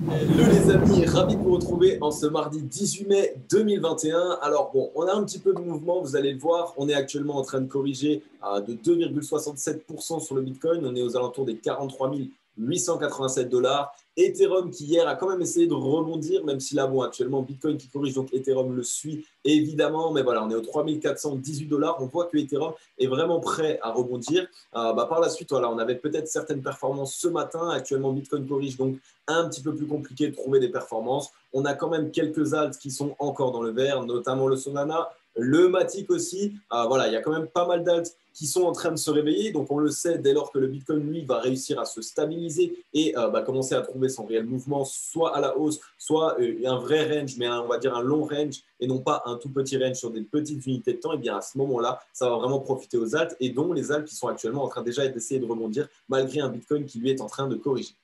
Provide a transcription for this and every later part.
Hello les amis, ravi de vous retrouver en ce mardi 18 mai 2021. Alors bon, on a un petit peu de mouvement, vous allez le voir. On est actuellement en train de corriger de 2,67% sur le Bitcoin. On est aux alentours des 43 887 dollars. Ethereum qui hier a quand même essayé de rebondir, même si là, bon, actuellement, Bitcoin qui corrige, donc Ethereum le suit évidemment. Mais voilà, on est aux 3 418 dollars. On voit que Ethereum est vraiment prêt à rebondir. Par la suite, voilà, on avait peut-être certaines performances ce matin. Actuellement, Bitcoin corrige, donc un petit peu plus compliqué de trouver des performances. On a quand même quelques alts qui sont encore dans le vert, notamment le Solana, le Matic aussi. Voilà, il y a quand même pas mal d'alts qui sont en train de se réveiller. Donc, on le sait, dès lors que le Bitcoin, lui, va réussir à se stabiliser et commencer à trouver son réel mouvement, soit à la hausse, soit un vrai range, mais on va dire un long range et non pas un tout petit range sur des petites unités de temps, et bien à ce moment-là, ça va vraiment profiter aux alts et dont les alts qui sont actuellement en train déjà d'essayer de rebondir malgré un Bitcoin qui lui est en train de corriger.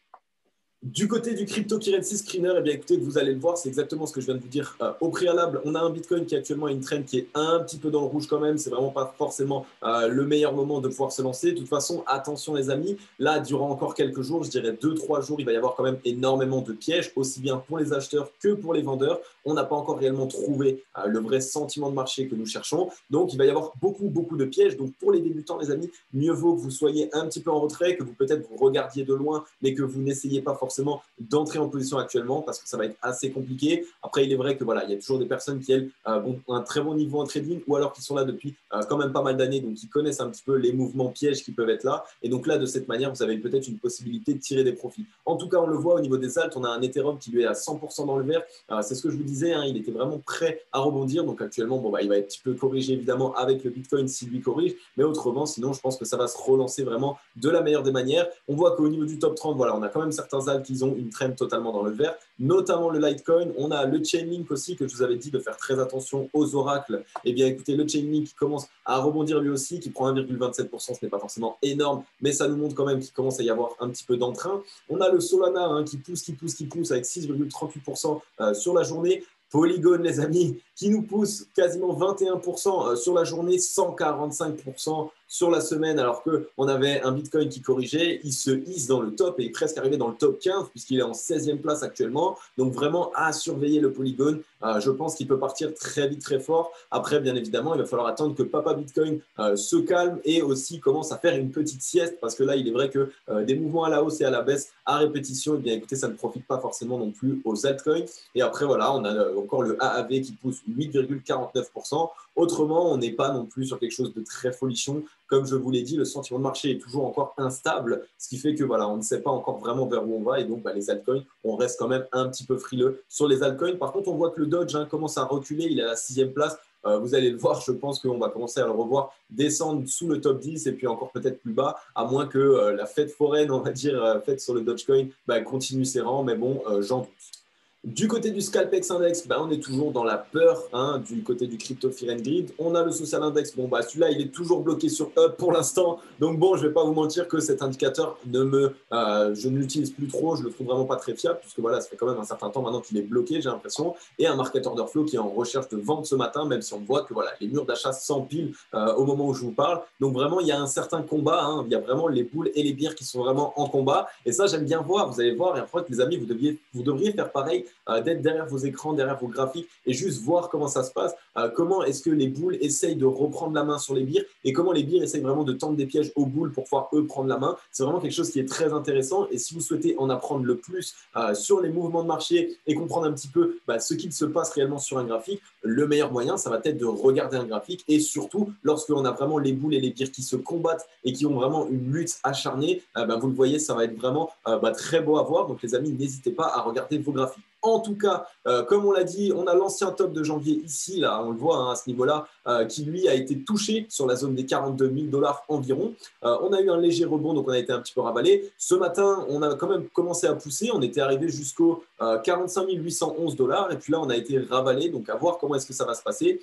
Du côté du cryptocurrency screener, eh bien, écoutez, vous allez le voir, c'est exactement ce que je viens de vous dire au préalable. On a un Bitcoin qui est actuellement une trend qui est un petit peu dans le rouge quand même. C'est vraiment pas forcément le meilleur moment de pouvoir se lancer. De toute façon, attention les amis, là, durant encore quelques jours, je dirais 2-3 jours, il va y avoir quand même énormément de pièges, aussi bien pour les acheteurs que pour les vendeurs. On n'a pas encore réellement trouvé le vrai sentiment de marché que nous cherchons. Donc, il va y avoir beaucoup de pièges. Donc, pour les débutants, les amis, mieux vaut que vous soyez un petit peu en retrait, que vous peut-être vous regardiez de loin, mais que vous n'essayez pas forcément d'entrer en position actuellement parce que ça va être assez compliqué. Après, il est vrai que voilà, il y a toujours des personnes qui elles ont un très bon niveau en trading ou alors qui sont là depuis quand même pas mal d'années, donc qui connaissent un petit peu les mouvements pièges qui peuvent être là. Et donc là, de cette manière, vous avez peut-être une possibilité de tirer des profits. En tout cas, on le voit au niveau des alts, on a un Ethereum qui lui est à 100% dans le vert. C'est ce que je vous disais, hein, il était vraiment prêt à rebondir. Donc actuellement, bon, il va être un petit peu corrigé évidemment avec le Bitcoin s'il lui corrige, mais autrement, sinon, je pense que ça va se relancer vraiment de la meilleure des manières. On voit qu'au niveau du top 30, voilà, on a quand même certains alts qui ont une trend totalement dans le vert, notamment le Litecoin. On a le Chainlink aussi que je vous avais dit de faire très attention aux oracles. Eh bien, écoutez, le Chainlink qui commence à rebondir lui aussi, qui prend 1,27%, ce n'est pas forcément énorme, mais ça nous montre quand même qu'il commence à y avoir un petit peu d'entrain. On a le Solana hein, qui pousse avec 6,38% sur la journée. Polygon, les amis, qui nous pousse quasiment 21% sur la journée, 145% sur la semaine, alors qu'on avait un Bitcoin qui corrigeait. Il se hisse dans le top et est presque arrivé dans le top 15 puisqu'il est en 16e place actuellement. Donc vraiment à surveiller le Polygon. Je pense qu'il peut partir très vite, très fort. Après, bien évidemment, il va falloir attendre que Papa Bitcoin se calme et aussi commence à faire une petite sieste parce que là, il est vrai que des mouvements à la hausse et à la baisse à répétition, eh bien écoutez, ça ne profite pas forcément non plus aux altcoins. Et après, voilà, on a encore le AAV qui pousse 8,49%. Autrement, on n'est pas non plus sur quelque chose de très folichon. Comme je vous l'ai dit, le sentiment de marché est toujours encore instable, ce qui fait que voilà, on ne sait pas encore vraiment vers où on va et donc les altcoins, on reste quand même un petit peu frileux sur les altcoins. Par contre, on voit que le Dodge commence à reculer, il est à la 6e place. Vous allez le voir, je pense qu'on va commencer à le revoir descendre sous le top 10 et puis encore peut-être plus bas, à moins que la fête foraine, on va dire, faite sur le Dogecoin, continue ses rangs, mais bon, j'en doute. Du côté du Scalpex Index, on est toujours dans la peur du côté du Crypto Fear and Greed. On a le Social Index. Bon, celui-là, il est toujours bloqué sur Up pour l'instant. Donc bon, je ne vais pas vous mentir que cet indicateur, je ne l'utilise plus trop. Je ne le trouve vraiment pas très fiable puisque voilà, ça fait quand même un certain temps maintenant qu'il est bloqué, j'ai l'impression. Et un market order flow qui est en recherche de vente ce matin, même si on voit que voilà, les murs d'achat s'empilent au moment où je vous parle. Donc vraiment, il y a un certain combat. Il y a vraiment les boules et les bières qui sont vraiment en combat. Et ça, j'aime bien voir. Vous allez voir. Et après, les amis, vous devriez faire pareil. D'être derrière vos écrans, derrière vos graphiques et juste voir comment ça se passe, comment est-ce que les boules essayent de reprendre la main sur les birs et comment les birs essayent vraiment de tendre des pièges aux boules pour pouvoir eux prendre la main. C'est vraiment quelque chose qui est très intéressant et si vous souhaitez en apprendre le plus sur les mouvements de marché et comprendre un petit peu ce qu'il se passe réellement sur un graphique, le meilleur moyen, ça va être de regarder un graphique et surtout, lorsqu'on a vraiment les boules et les birs qui se combattent et qui ont vraiment une lutte acharnée, vous le voyez, ça va être vraiment très beau à voir. Donc les amis, n'hésitez pas à regarder vos graphiques. En tout cas, comme on l'a dit, on a l'ancien top de janvier ici, là, on le voit à ce niveau-là, qui lui a été touché sur la zone des 42 000 dollars environ. On a eu un léger rebond, donc on a été un petit peu ravalé. Ce matin, on a quand même commencé à pousser. On était arrivé jusqu'aux 45 811 dollars et puis là, on a été ravalé. Donc à voir comment est-ce que ça va se passer.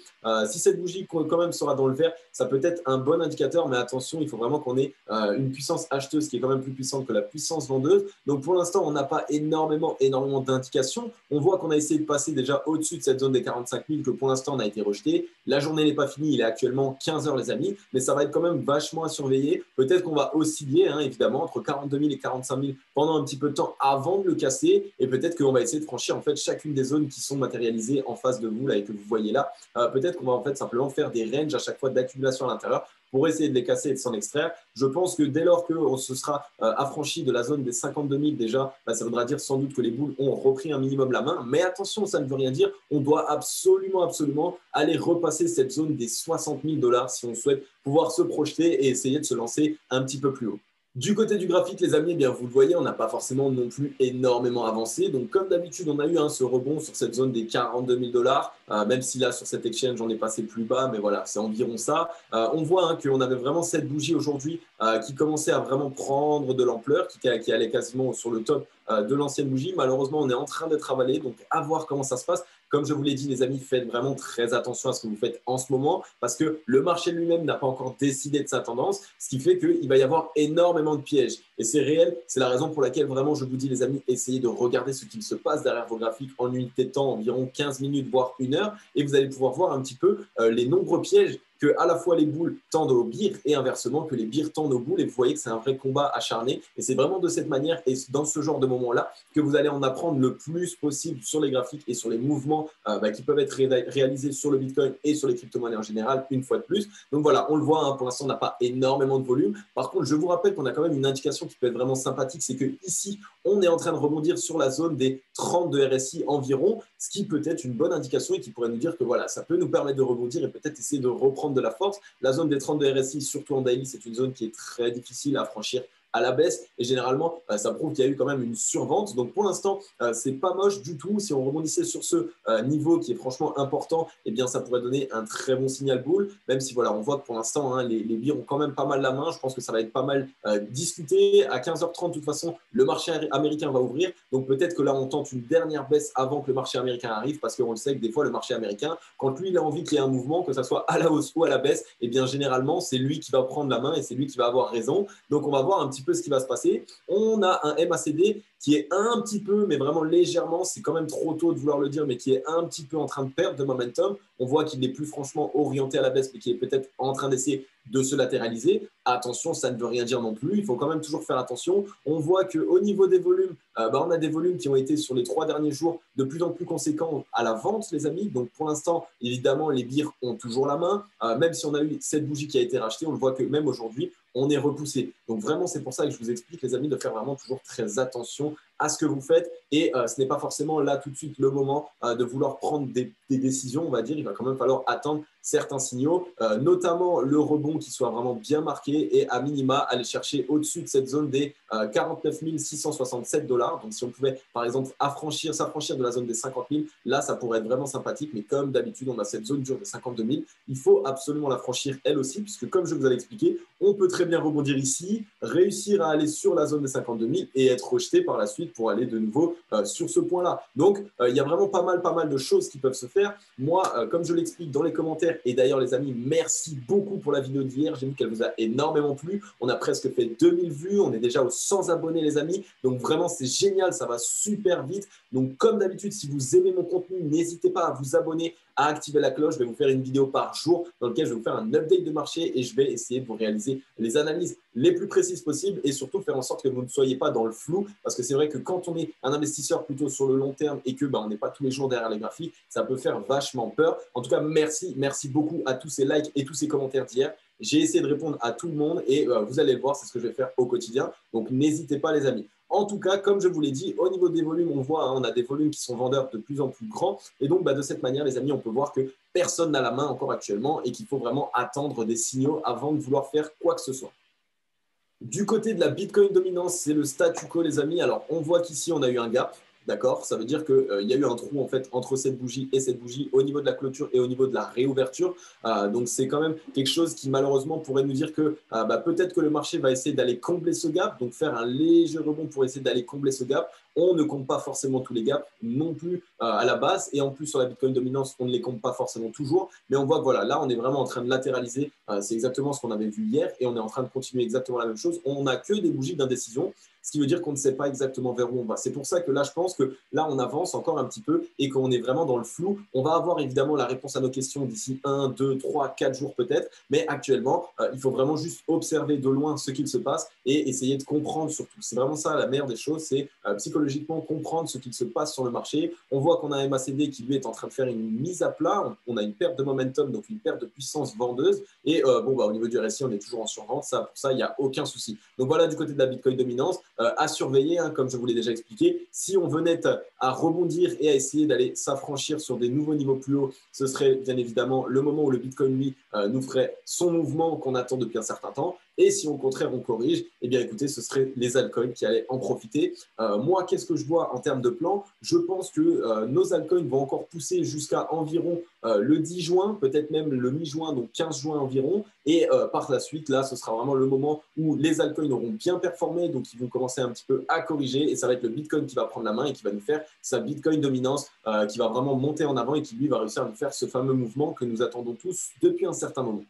Si cette bougie quand même sera dans le vert, ça peut être un bon indicateur, mais attention, il faut vraiment qu'on ait une puissance acheteuse qui est quand même plus puissante que la puissance vendeuse. Donc pour l'instant, on n'a pas énormément d'indications. attention, on voit qu'on a essayé de passer déjà au-dessus de cette zone des 45 000 que pour l'instant on a été rejeté. La journée n'est pas finie, il est actuellement 15 heures les amis, mais ça va être quand même vachement à surveiller. Peut-être qu'on va osciller évidemment entre 42 000 et 45 000 pendant un petit peu de temps avant de le casser et peut-être qu'on va essayer de franchir en fait chacune des zones qui sont matérialisées en face de vous là et que vous voyez là. Peut-être qu'on va en fait simplement faire des ranges à chaque fois d'accumulation à l'intérieur pour essayer de les casser et de s'en extraire. Je pense que dès lors qu'on se sera affranchi de la zone des 52 000 déjà, ça voudra dire sans doute que les boules ont repris un minimum la main. Mais attention, ça ne veut rien dire. On doit absolument aller repasser cette zone des 60 000 $ si on souhaite pouvoir se projeter et essayer de se lancer un petit peu plus haut. Du côté du graphique, les amis, eh bien, vous le voyez, on n'a pas forcément non plus énormément avancé. Donc, comme d'habitude, on a eu ce rebond sur cette zone des 42 000 $, même si là, sur cette exchange, on est passé plus bas, mais voilà, c'est environ ça. On voit qu'on avait vraiment cette bougie aujourd'hui qui commençait à vraiment prendre de l'ampleur, qui allait quasiment sur le top de l'ancienne bougie. Malheureusement, on est en train d'être avalé, donc à voir comment ça se passe. Comme je vous l'ai dit, les amis, faites vraiment très attention à ce que vous faites en ce moment parce que le marché lui-même n'a pas encore décidé de sa tendance, ce qui fait qu'il va y avoir énormément de pièges. Et c'est réel, c'est la raison pour laquelle vraiment je vous dis, les amis, essayez de regarder ce qu'il se passe derrière vos graphiques en unité de temps, environ 15 minutes, voire 1 heure, et vous allez pouvoir voir un petit peu les nombreux pièges que à la fois les boules tendent aux birs et inversement que les birs tendent aux boules et vous voyez que c'est un vrai combat acharné et c'est vraiment de cette manière et dans ce genre de moment-là que vous allez en apprendre le plus possible sur les graphiques et sur les mouvements qui peuvent être réalisés sur le Bitcoin et sur les crypto-monnaies en général une fois de plus. Donc voilà, on le voit, pour l'instant on n'a pas énormément de volume. Par contre, je vous rappelle qu'on a quand même une indication qui peut être vraiment sympathique, c'est que ici on est en train de rebondir sur la zone des 30 de RSI environ, ce qui peut être une bonne indication et qui pourrait nous dire que voilà, ça peut nous permettre de rebondir et peut-être essayer de reprendre de la force. La zone des 30 de RSI, surtout en daily, c'est une zone qui est très difficile à franchir à la baisse et généralement ça prouve qu'il y a eu quand même une survente. Donc pour l'instant c'est pas moche du tout. Si on rebondissait sur ce niveau qui est franchement important, eh bien ça pourrait donner un très bon signal boule, même si voilà, on voit que pour l'instant les birs ont quand même pas mal la main. Je pense que ça va être pas mal discuté. À 15h30 de toute façon le marché américain va ouvrir, donc peut-être que là on tente une dernière baisse avant que le marché américain arrive, parce qu'on le sait que des fois le marché américain, quand lui il a envie qu'il y ait un mouvement, que ça soit à la hausse ou à la baisse, eh bien généralement c'est lui qui va prendre la main et c'est lui qui va avoir raison. Donc on va voir un petit peu ce qui va se passer. On a un MACD qui est un petit peu, mais vraiment légèrement, c'est quand même trop tôt de vouloir le dire, mais qui est un petit peu en train de perdre de momentum. On voit qu'il n'est plus franchement orienté à la baisse, mais qui est peut-être en train d'essayer de se latéraliser. Attention, ça ne veut rien dire non plus. Il faut quand même toujours faire attention. On voit qu'au niveau des volumes, on a des volumes qui ont été sur les 3 derniers jours de plus en plus conséquents à la vente, les amis. Donc pour l'instant, évidemment, les birs ont toujours la main. Même si on a eu cette bougie qui a été rachetée, on le voit que même aujourd'hui, on est repoussé. Donc vraiment, c'est pour ça que je vous explique, les amis, de faire vraiment toujours très attention à ce que vous faites. Et ce n'est pas forcément là tout de suite le moment de vouloir prendre des décisions, on va dire. Il va quand même falloir attendre certains signaux, notamment le rebond qui soit vraiment bien marqué et à minima aller chercher au-dessus de cette zone des 49 667 $. Donc si on pouvait par exemple s'affranchir de la zone des 50 000, là ça pourrait être vraiment sympathique. Mais comme d'habitude, on a cette zone dure des 52 000. Il faut absolument la franchir elle aussi, puisque comme je vous avais expliqué, on peut très bien rebondir ici, réussir à aller sur la zone des 52 000 et être rejeté par la suite pour aller de nouveau sur ce point-là. Donc, il y a vraiment pas mal de choses qui peuvent se faire. Moi, comme je l'explique dans les commentaires, et d'ailleurs les amis, merci beaucoup pour la vidéo d'hier. J'ai vu qu'elle vous a énormément plu. On a presque fait 2000 vues. On est déjà aux 100 abonnés, les amis. Donc vraiment, c'est génial. Ça va super vite. Donc, comme d'habitude, si vous aimez mon contenu, n'hésitez pas à vous abonner, à activer la cloche. Je vais vous faire une vidéo par jour dans laquelle je vais vous faire un update de marché et je vais essayer de vous réaliser les analyses les plus précises possibles et surtout faire en sorte que vous ne soyez pas dans le flou, parce que c'est vrai que quand on est un investisseur plutôt sur le long terme et que on n'est pas tous les jours derrière les graphiques, ça peut faire vachement peur. En tout cas, merci beaucoup à tous ces likes et tous ces commentaires d'hier. J'ai essayé de répondre à tout le monde et vous allez le voir, c'est ce que je vais faire au quotidien. Donc, n'hésitez pas, les amis. En tout cas, comme je vous l'ai dit, au niveau des volumes, on voit, on a des volumes qui sont vendeurs de plus en plus grands. Et donc, de cette manière, les amis, on peut voir que personne n'a la main encore actuellement et qu'il faut vraiment attendre des signaux avant de vouloir faire quoi que ce soit. Du côté de la Bitcoin dominance, c'est le statu quo, les amis. Alors, on voit qu'ici, on a eu un gap. D'accord, ça veut dire qu'il y a eu un trou en fait entre cette bougie et cette bougie au niveau de la clôture et au niveau de la réouverture. Donc c'est quand même quelque chose qui malheureusement pourrait nous dire que peut-être que le marché va essayer d'aller combler ce gap, donc faire un léger rebond pour essayer d'aller combler ce gap. on ne compte pas forcément tous les gaps non plus à la base. Et en plus, sur la Bitcoin dominance, on ne les compte pas forcément toujours. Mais on voit que voilà, là, on est vraiment en train de latéraliser. C'est exactement ce qu'on avait vu hier et on est en train de continuer exactement la même chose. On n'a que des bougies d'indécision, ce qui veut dire qu'on ne sait pas exactement vers où on va. C'est pour ça que là, je pense que là, on avance encore un petit peu et qu'on est vraiment dans le flou. On va avoir évidemment la réponse à nos questions d'ici 1, 2, 3, 4 jours peut-être, mais actuellement, il faut vraiment juste observer de loin ce qu'il se passe et essayer de comprendre surtout. C'est vraiment ça la meilleure des choses, c'est psychologiquement comprendre ce qu'il se passe sur le marché. On voit qu'on a un MACD qui lui est en train de faire une mise à plat. On a une perte de momentum, donc une perte de puissance vendeuse. Et au niveau du RSI, on est toujours en survente. Pour ça, il n'y a aucun souci. Donc voilà, du côté de la Bitcoin dominance, à surveiller, comme je vous l'ai déjà expliqué. Si on venait à rebondir et à essayer d'aller s'affranchir sur des nouveaux niveaux plus hauts, ce serait bien évidemment le moment où le Bitcoin, lui, nous ferait son mouvement qu'on attend depuis un certain temps. Et si au contraire on corrige, eh bien écoutez, ce serait les altcoins qui allaient en profiter. Moi, qu'est-ce que je vois en termes de plan? Je pense que nos altcoins vont encore pousser jusqu'à environ le 10 juin, peut-être même le mi-juin, donc 15 juin environ. Et par la suite, là, ce sera vraiment le moment où les altcoins auront bien performé, donc ils vont commencer un petit peu à corriger. Et ça va être le Bitcoin qui va prendre la main et qui va nous faire sa Bitcoin dominance, qui va vraiment monter en avant et qui lui va réussir à nous faire ce fameux mouvement que nous attendons tous depuis un certain moment.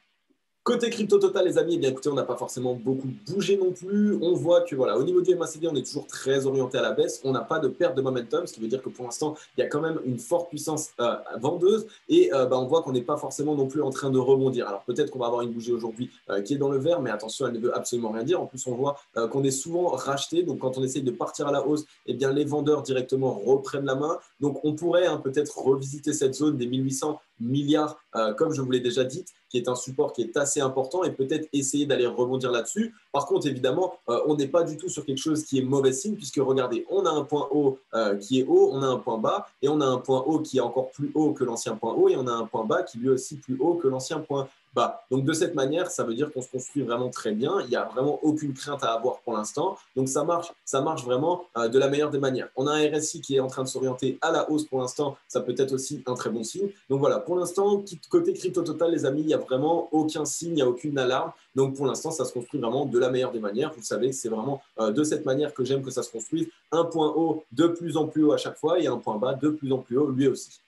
Côté crypto total, les amis, eh bien, écoutez, on n'a pas forcément beaucoup bougé non plus. On voit que voilà, au niveau du MACD, on est toujours très orienté à la baisse. On n'a pas de perte de momentum, ce qui veut dire que pour l'instant, il y a quand même une forte puissance vendeuse et on voit qu'on n'est pas forcément non plus en train de rebondir. Alors peut-être qu'on va avoir une bougie aujourd'hui qui est dans le vert, mais attention, elle ne veut absolument rien dire. En plus, on voit qu'on est souvent racheté. Donc quand on essaye de partir à la hausse, eh bien, les vendeurs directement reprennent la main. Donc on pourrait peut-être revisiter cette zone des 1800 milliards, comme je vous l'ai déjà dit, qui est un support qui est assez important et peut-être essayer d'aller rebondir là-dessus. Par contre, évidemment, on n'est pas du tout sur quelque chose qui est mauvais signe puisque regardez, on a un point haut qui est haut, on a un point bas et on a un point haut qui est encore plus haut que l'ancien point haut et on a un point bas qui lui aussi plus haut que l'ancien point bas. Donc de cette manière, ça veut dire qu'on se construit vraiment très bien. Il n'y a vraiment aucune crainte à avoir pour l'instant. Donc ça marche vraiment de la meilleure des manières. On a un RSI qui est en train de s'orienter à la hausse pour l'instant. Ça peut être aussi un très bon signe. Donc voilà, pour l'instant, côté crypto total, les amis, il n'y a vraiment aucun signe, il n'y a aucune alarme. Donc pour l'instant, ça se construit vraiment de la meilleure des manières. Vous savez, c'est vraiment de cette manière que j'aime que ça se construise. Un point haut de plus en plus haut à chaque fois et un point bas de plus en plus haut lui aussi.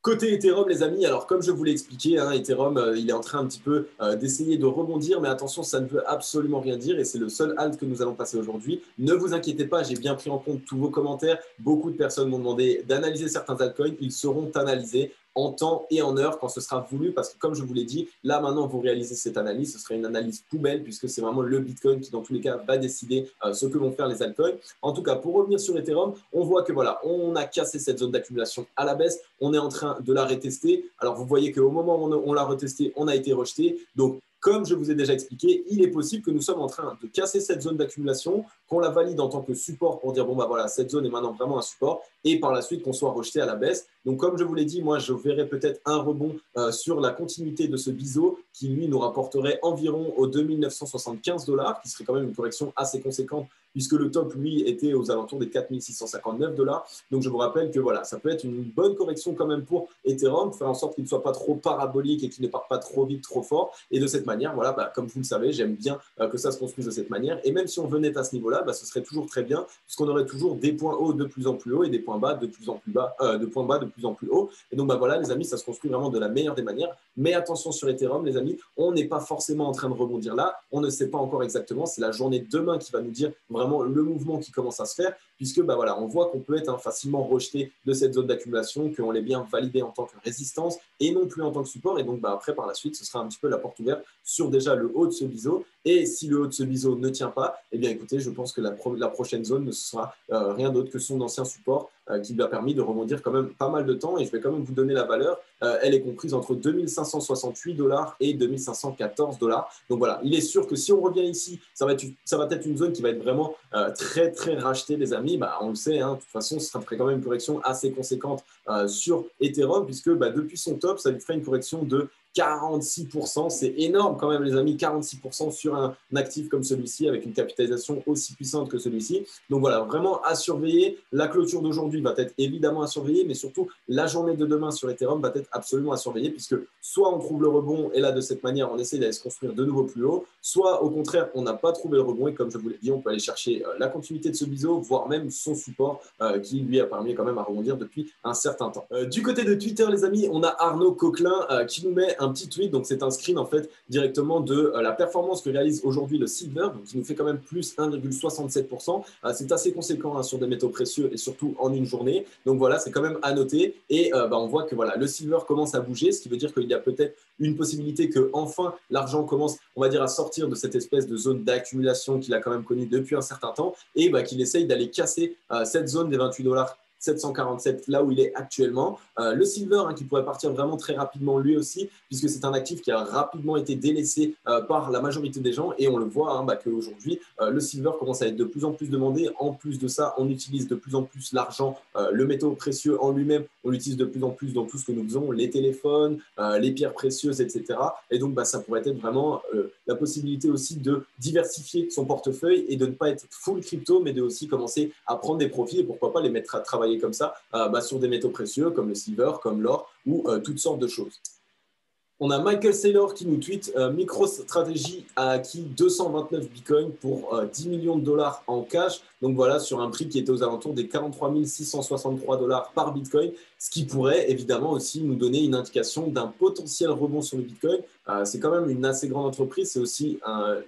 Côté Ethereum, les amis, alors comme je vous l'ai expliqué, Ethereum, il est en train un petit peu d'essayer de rebondir, mais attention, ça ne veut absolument rien dire et c'est le seul halt que nous allons passer aujourd'hui. Ne vous inquiétez pas, j'ai bien pris en compte tous vos commentaires. Beaucoup de personnes m'ont demandé d'analyser certains altcoins. Ils seront analysés en temps et en heure quand ce sera voulu parce que comme je vous l'ai dit, là maintenant vous réalisez cette analyse, ce serait une analyse poubelle puisque c'est vraiment le Bitcoin qui dans tous les cas va décider ce que vont faire les altcoins. En tout cas, pour revenir sur Ethereum, on voit que voilà, on a cassé cette zone d'accumulation à la baisse, on est en train de la retester. Alors vous voyez qu'au moment où on l'a retesté, on a été rejeté. Donc comme je vous ai déjà expliqué, il est possible que nous sommes en train de casser cette zone d'accumulation, qu'on la valide en tant que support pour dire bon bah voilà, cette zone est maintenant vraiment un support et par la suite qu'on soit rejeté à la baisse. Donc comme je vous l'ai dit, moi je verrais peut-être un rebond sur la continuité de ce biseau qui lui nous rapporterait environ aux 2975 $, qui serait quand même une correction assez conséquente puisque le top lui était aux alentours des 4659 $. Donc je vous rappelle que voilà, ça peut être une bonne correction quand même pour Ethereum, faire en sorte qu'il ne soit pas trop parabolique et qu'il ne parte pas trop vite, trop fort. Et de cette manière, voilà, comme vous le savez, j'aime bien que ça se construise de cette manière. Et même si on venait à ce niveau-là, ce serait toujours très bien, puisqu'on aurait toujours des points hauts de plus en plus hauts et des points bas de plus en plus bas, de points bas de plus en plus hauts. Et donc voilà, les amis, ça se construit vraiment de la meilleure des manières. Mais attention sur Ethereum, les amis, on n'est pas forcément en train de rebondir là. On ne sait pas encore exactement. C'est la journée de demain qui va nous dire vraiment le mouvement qui commence à se faire, puisque voilà, on voit qu'on peut être facilement rejeté de cette zone d'accumulation, qu'on l'ait bien validé en tant que résistance et non plus en tant que support. Et donc après, par la suite, ce sera un petit peu la porte ouverte sur déjà le haut de ce biseau. Et si le haut de ce biseau ne tient pas, eh bien écoutez, je pense que la prochaine zone ne sera rien d'autre que son ancien support qui lui a permis de rebondir quand même pas mal de temps. Et je vais quand même vous donner la valeur. Elle est comprise entre 2568 $ et 2514 $. Donc voilà, il est sûr que si on revient ici, ça va être une zone qui va être vraiment très très rachetée, les amis. On le sait, de toute façon, ce sera quand même une correction assez conséquente sur Ethereum, puisque depuis son top, ça lui ferait une correction de 46%. C'est énorme quand même, les amis, 46% sur un actif comme celui-ci, avec une capitalisation aussi puissante que celui-ci. Donc voilà, vraiment à surveiller. La clôture d'aujourd'hui va être évidemment à surveiller, mais surtout la journée de demain sur Ethereum va être absolument à surveiller, puisque soit on trouve le rebond, et là, de cette manière, on essaie d'aller se construire de nouveau plus haut, soit au contraire, on n'a pas trouvé le rebond, et comme je vous l'ai dit, on peut aller chercher la continuité de ce biseau, voire même son support, qui lui a permis quand même à rebondir depuis un certain temps. Du côté de Twitter, les amis, on a Arnaud Coquelin qui nous met un petit tweet. Donc, c'est un screen en fait directement de la performance que réalise aujourd'hui le silver, donc qui nous fait quand même plus 1,67%. C'est assez conséquent hein, sur des métaux précieux et surtout en une journée. Donc voilà, c'est quand même à noter. Et on voit que voilà, le silver commence à bouger, ce qui veut dire qu'il y a peut-être une possibilité que enfin l'argent commence, on va dire, à sortir de cette espèce de zone d'accumulation qu'il a quand même connue depuis un certain temps et qu'il essaye d'aller casser cette zone des 28$ 747 là où il est actuellement. Le silver qui pourrait partir vraiment très rapidement lui aussi, puisque c'est un actif qui a rapidement été délaissé par la majorité des gens et on le voit qu'aujourd'hui le silver commence à être de plus en plus demandé. En plus de ça, on utilise de plus en plus l'argent, le métaux précieux en lui-même, on l'utilise de plus en plus dans tout ce que nous faisons, les téléphones, les pierres précieuses, etc. Et donc ça pourrait être vraiment la possibilité aussi de diversifier son portefeuille et de ne pas être full crypto, mais de aussi commencer à prendre des profits et pourquoi pas les mettre à travailler comme ça sur des métaux précieux comme le silver, comme l'or ou toutes sortes de choses. On a Michael Saylor qui nous tweet MicroStrategy a acquis 229 bitcoins pour 10 millions de dollars en cash. Donc voilà, sur un prix qui était aux alentours des 43 663 dollars par bitcoin, ce qui pourrait évidemment aussi nous donner une indication d'un potentiel rebond sur le bitcoin. C'est quand même une assez grande entreprise, c'est aussi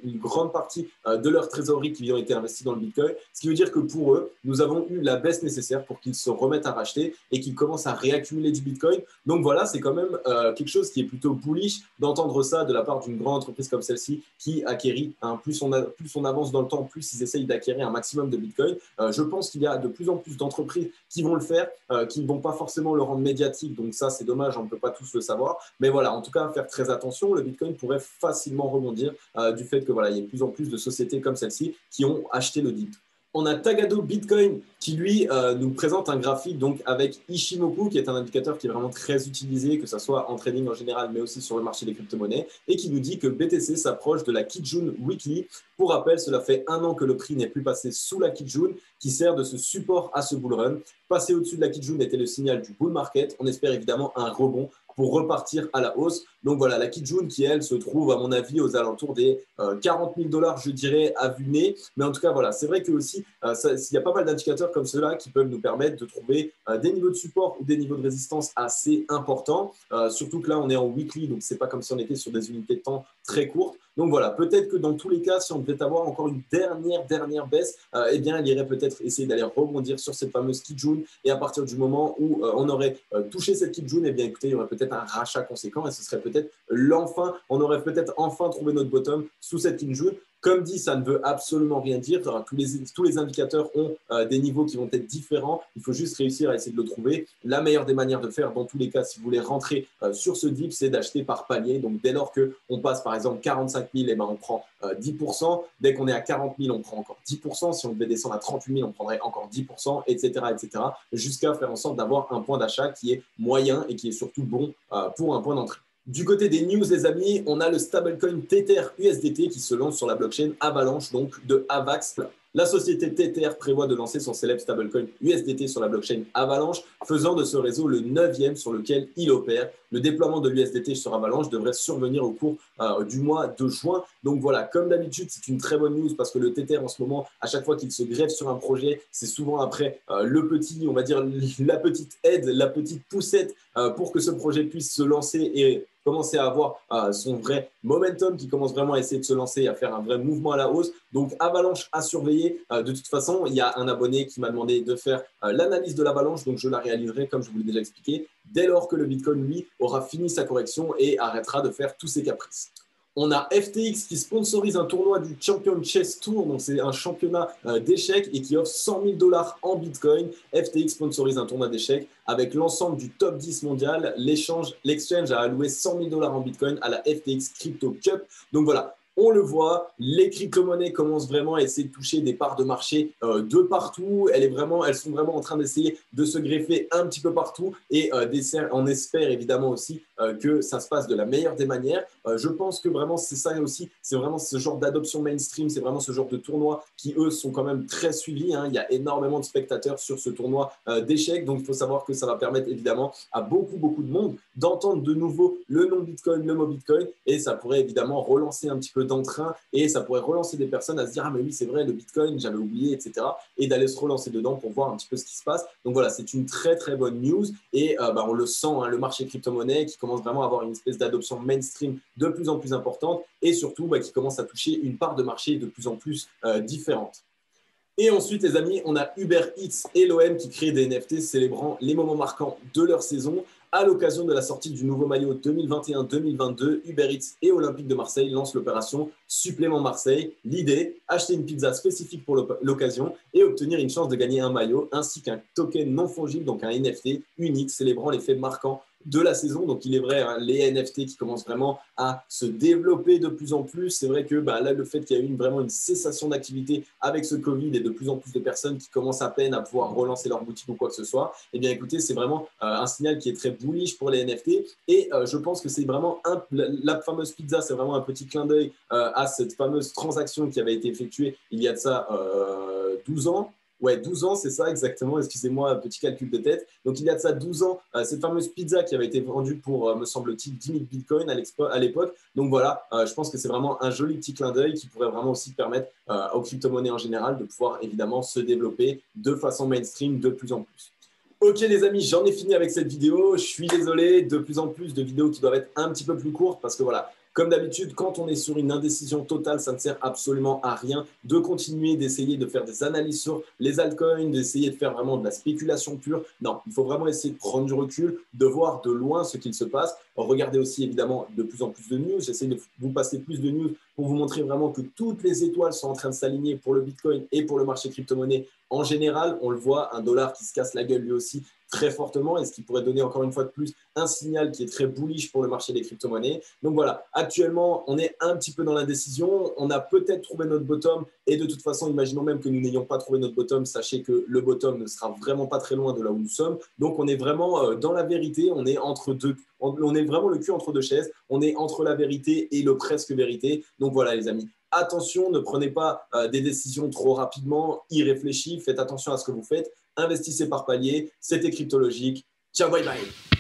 une grande partie de leur trésorerie qui ont été investis dans le bitcoin, ce qui veut dire que pour eux, nous avons eu la baisse nécessaire pour qu'ils se remettent à racheter et qu'ils commencent à réaccumuler du bitcoin. Donc voilà, c'est quand même quelque chose qui est plutôt bullish d'entendre ça de la part d'une grande entreprise comme celle-ci qui acquérit, plus on avance dans le temps, plus ils essayent d'acquérir un maximum de bitcoin. Je pense qu'il y a de plus en plus d'entreprises qui vont le faire, qui ne vont pas forcément le rendre médiatique, donc ça c'est dommage, on ne peut pas tous le savoir, mais voilà, en tout cas faire très attention, le bitcoin pourrait facilement rebondir du fait que voilà, il y a de plus en plus de sociétés comme celle-ci qui ont acheté le dip. On a Tagado Bitcoin qui, lui, nous présente un graphique donc, avec Ishimoku, qui est un indicateur qui est vraiment très utilisé, que ce soit en trading en général, mais aussi sur le marché des crypto-monnaies, et qui nous dit que BTC s'approche de la Kijun Weekly. Pour rappel, cela fait 1 an que le prix n'est plus passé sous la Kijun, qui sert de ce support à ce bull run. Passer au-dessus de la Kijun était le signal du bull market. On espère évidemment un rebond pour repartir à la hausse. Donc voilà, la Kijun qui, elle, se trouve, à mon avis, aux alentours des 40 000 $, je dirais, à vue nez. Mais en tout cas, voilà, c'est vrai que aussi, il y a pas mal d'indicateurs comme ceux-là qui peuvent nous permettre de trouver des niveaux de support ou des niveaux de résistance assez importants. Surtout que là, on est en weekly, donc c'est pas comme si on était sur des unités de temps très courtes. Donc voilà, peut-être que dans tous les cas, si on devait avoir encore une dernière baisse, eh bien, il irait peut-être essayer d'aller rebondir sur cette fameuse Kijun. Et à partir du moment où on aurait touché cette Kijun, eh bien, écoutez, il y aurait peut-être un rachat conséquent et ce serait peut-être on aurait peut-être enfin trouvé notre bottom sous cette Kijun. Comme dit, ça ne veut absolument rien dire. Tous les indicateurs ont des niveaux qui vont être différents. Il faut juste réussir à essayer de le trouver. La meilleure des manières de faire, dans tous les cas, si vous voulez rentrer sur ce dip, c'est d'acheter par palier. Donc, dès lors qu'on passe, par exemple, 45 000, eh ben, on prend 10%. Dès qu'on est à 40 000, on prend encore 10%. Si on devait descendre à 38 000, on prendrait encore 10%, etc., etc., jusqu'à faire en sorte d'avoir un point d'achat qui est moyen et qui est surtout bon pour un point d'entrée. Du côté des news, les amis, on a le stablecoin Tether USDT qui se lance sur la blockchain Avalanche, donc de Avax. La société Tether prévoit de lancer son célèbre stablecoin USDT sur la blockchain Avalanche, faisant de ce réseau le 9e sur lequel il opère. Le déploiement de l'USDT sur Avalanche devrait survenir au cours du mois de juin. Donc voilà, comme d'habitude, c'est une très bonne news parce que le Tether en ce moment, à chaque fois qu'il se greffe sur un projet, c'est souvent après on va dire la petite aide, la petite poussette pour que ce projet puisse se lancer et commencer à avoir son vrai momentum, qui commence vraiment à essayer de se lancer, à faire un vrai mouvement à la hausse. Donc Avalanche à surveiller. De toute façon, il y a un abonné qui m'a demandé de faire l'analyse de l'Avalanche, donc je la réaliserai comme je vous l'ai déjà expliqué, dès lors que le Bitcoin, lui, aura fini sa correction et arrêtera de faire tous ses caprices. On a FTX qui sponsorise un tournoi du Champion Chess Tour, donc c'est un championnat d'échecs et qui offre 100 000 $ en Bitcoin. FTX sponsorise un tournoi d'échecs avec l'ensemble du top 10 mondial. L'exchange a alloué 100 000 $ en Bitcoin à la FTX Crypto Cup. Donc voilà, On le voit, les crypto-monnaies commencent vraiment à essayer de toucher des parts de marché de partout. Elles sont vraiment en train d'essayer de se greffer un petit peu partout et on espère évidemment aussi que ça se passe de la meilleure des manières. Je pense que vraiment c'est ça aussi, c'est vraiment ce genre d'adoption mainstream, c'est vraiment ce genre de tournoi qui eux sont quand même très suivis. Il y a énormément de spectateurs sur ce tournoi d'échecs, donc il faut savoir que ça va permettre évidemment à beaucoup de monde d'entendre de nouveau le nom Bitcoin, le mot Bitcoin, et ça pourrait évidemment relancer un petit peu d'entrain et ça pourrait relancer des personnes à se dire ah mais oui c'est vrai le Bitcoin j'avais oublié, etc., et d'aller se relancer dedans pour voir un petit peu ce qui se passe. Donc voilà, c'est une très bonne news et on le sent, le marché crypto-monnaie qui commence vraiment à avoir une espèce d'adoption mainstream de plus en plus importante et surtout qui commence à toucher une part de marché de plus en plus différente. Et ensuite, les amis, on a Uber Eats et l'OM qui créent des NFT célébrant les moments marquants de leur saison. À l'occasion de la sortie du nouveau maillot 2021-2022, Uber Eats et Olympique de Marseille lancent l'opération Supplément Marseille. L'idée, acheter une pizza spécifique pour l'occasion et obtenir une chance de gagner un maillot ainsi qu'un token non fongible, donc un NFT unique célébrant les faits marquants de la saison. Donc il est vrai, les NFT qui commencent vraiment à se développer de plus en plus. C'est vrai que là, le fait qu'il y a eu vraiment une cessation d'activité avec ce Covid et de plus en plus de personnes qui commencent à peine à pouvoir relancer leur boutique ou quoi que ce soit, eh bien écoutez, c'est vraiment un signal qui est très bullish pour les NFT et je pense que c'est vraiment la fameuse pizza, c'est vraiment un petit clin d'œil à cette fameuse transaction qui avait été effectuée il y a de ça 12 ans. Ouais, 12 ans, c'est ça exactement. Excusez-moi, petit calcul de tête. Donc, il y a de ça 12 ans, cette fameuse pizza qui avait été vendue pour, me semble-t-il, 10 000 bitcoins à l'époque. Donc, voilà, je pense que c'est vraiment un joli petit clin d'œil qui pourrait vraiment aussi permettre aux crypto-monnaies en général de pouvoir évidemment se développer de façon mainstream de plus en plus. Ok les amis, j'en ai fini avec cette vidéo. Je suis désolé, de plus en plus de vidéos qui doivent être un petit peu plus courtes parce que voilà, comme d'habitude, quand on est sur une indécision totale, ça ne sert absolument à rien de continuer d'essayer de faire des analyses sur les altcoins, d'essayer de faire vraiment de la spéculation pure. Non, il faut vraiment essayer de prendre du recul, de voir de loin ce qu'il se passe. Regardez aussi évidemment de plus en plus de news. J'essaie de vous passer plus de news pour vous montrer vraiment que toutes les étoiles sont en train de s'aligner pour le Bitcoin et pour le marché crypto-monnaie en général. On le voit, un dollar qui se casse la gueule lui aussi très fortement et ce qui pourrait donner encore une fois de plus un signal qui est très bullish pour le marché des crypto-monnaies. Donc voilà, actuellement, on est un petit peu dans l'indécision. On a peut-être trouvé notre bottom et de toute façon, imaginons même que nous n'ayons pas trouvé notre bottom, sachez que le bottom ne sera vraiment pas très loin de là où nous sommes. Donc on est vraiment dans la vérité, on est entre deux. On est vraiment le cul entre deux chaises. On est entre la vérité et le presque vérité. Donc voilà les amis. Attention, ne prenez pas des décisions trop rapidement, y réfléchissez, faites attention à ce que vous faites, investissez par palier, c'était Cryptologique. Ciao, bye bye.